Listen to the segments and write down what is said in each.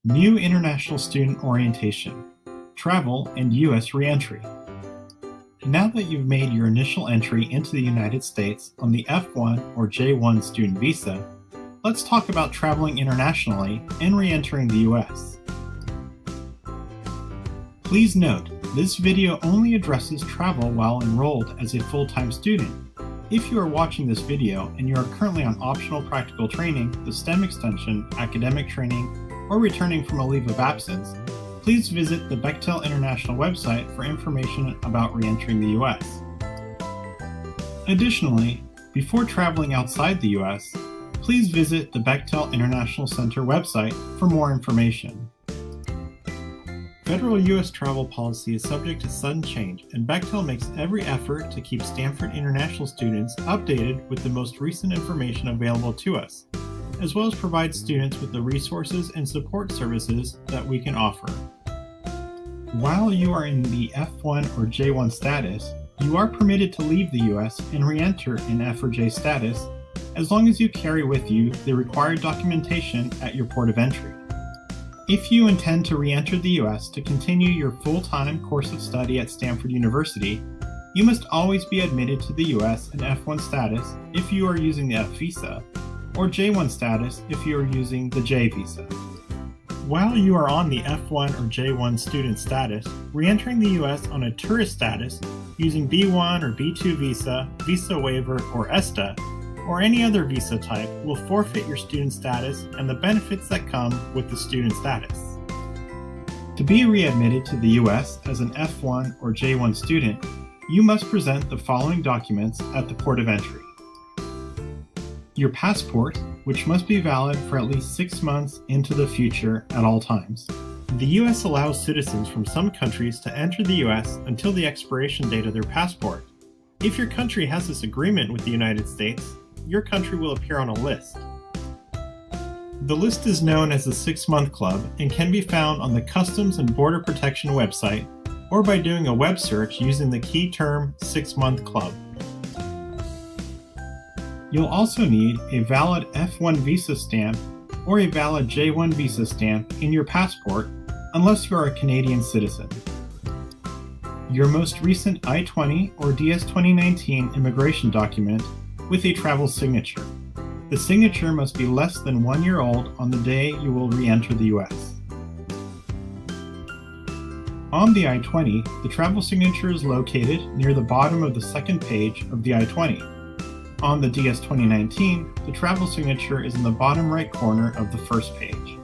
New International Student Orientation, Travel and U.S. Reentry. Now that you've made your initial entry into the United States on the F1 or J1 student visa, let's talk about traveling internationally and re-entering the U.S. Please note, this video only addresses travel while enrolled as a full-time student. If you are watching this video and you are currently on optional practical training, the STEM extension, academic training, or returning from a leave of absence, please visit the Bechtel International website for information about re-entering the U.S. Additionally, before traveling outside the U.S., please visit the Bechtel International Center website for more information. Federal U.S. travel policy is subject to sudden change, and Bechtel makes every effort to keep Stanford International students updated with the most recent information available to us, as well as provide students with the resources and support services that we can offer. While you are in the F1 or J1 status, you are permitted to leave the U.S. and re-enter in F or J status as long as you carry with you the required documentation at your port of entry. If you intend to re-enter the U.S. to continue your full-time course of study at Stanford University, you must always be admitted to the U.S. in F1 status if you are using the F visa, or J1 status if you are using the J visa. While you are on the F1 or J1 student status, re-entering the U.S. on a tourist status using B1 or B2 visa, visa waiver, or ESTA, or any other visa type will forfeit your student status and the benefits that come with the student status. To be readmitted to the U.S. as an F1 or J1 student, you must present the following documents at the port of entry. Your passport, which must be valid for at least 6 months into the future at all times. The U.S. allows citizens from some countries to enter the U.S. until the expiration date of their passport. If your country has this agreement with the United States, your country will appear on a list. The list is known as the 6-Month Club and can be found on the Customs and Border Protection website or by doing a web search using the key term 6-Month Club. You'll also need a valid F1 visa stamp or a valid J1 visa stamp in your passport unless you are a Canadian citizen. Your most recent I-20 or DS-2019 immigration document with a travel signature. The signature must be less than 1 year old on the day you will re-enter the U.S. On the I-20, the travel signature is located near the bottom of the second page of the I-20. On the DS-2019, the travel signature is in the bottom right corner of the first page.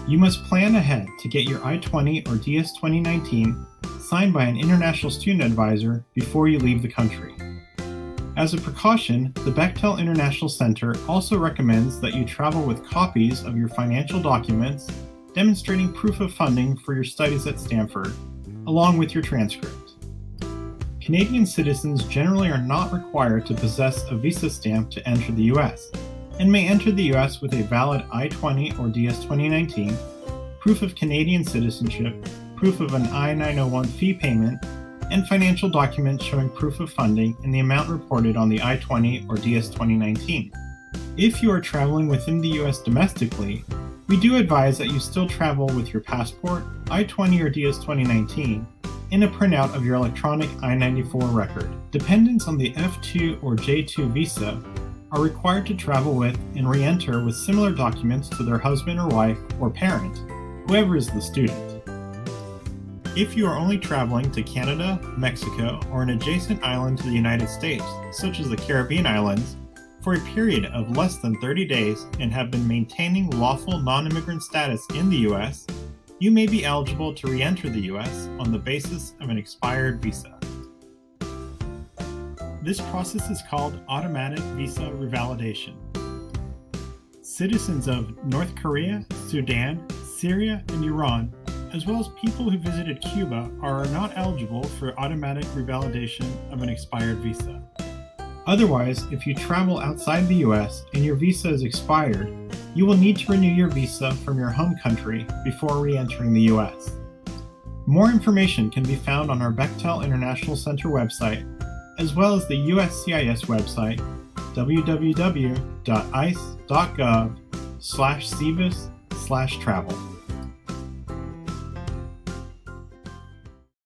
You must plan ahead to get your I-20 or DS-2019 signed by an international student advisor before you leave the country. As a precaution, the Bechtel International Center also recommends that you travel with copies of your financial documents demonstrating proof of funding for your studies at Stanford, along with your transcript. Canadian citizens generally are not required to possess a visa stamp to enter the U.S. and may enter the U.S. with a valid I-20 or DS-2019, proof of Canadian citizenship, proof of an I-901 fee payment, and financial documents showing proof of funding in the amount reported on the I-20 or DS-2019. If you are traveling within the U.S. domestically, we do advise that you still travel with your passport, I-20 or DS-2019, and a printout of your electronic I-94 record. Dependents on the F2 or J2 visa are required to travel with and re-enter with similar documents to their husband or wife or parent, whoever is the student. If you are only traveling to Canada, Mexico, or an adjacent island to the United States, such as the Caribbean islands, for a period of less than 30 days and have been maintaining lawful non-immigrant status in the U.S., you may be eligible to re-enter the U.S. on the basis of an expired visa. This process is called automatic visa revalidation. Citizens of North Korea, Sudan, Syria, and Iran, as well as people who visited Cuba, are not eligible for automatic revalidation of an expired visa. Otherwise, if you travel outside the U.S. and your visa is expired, you will need to renew your visa from your home country before re-entering the U.S. More information can be found on our Bechtel International Center website, as well as the USCIS website, www.ice.gov/cbis/travel.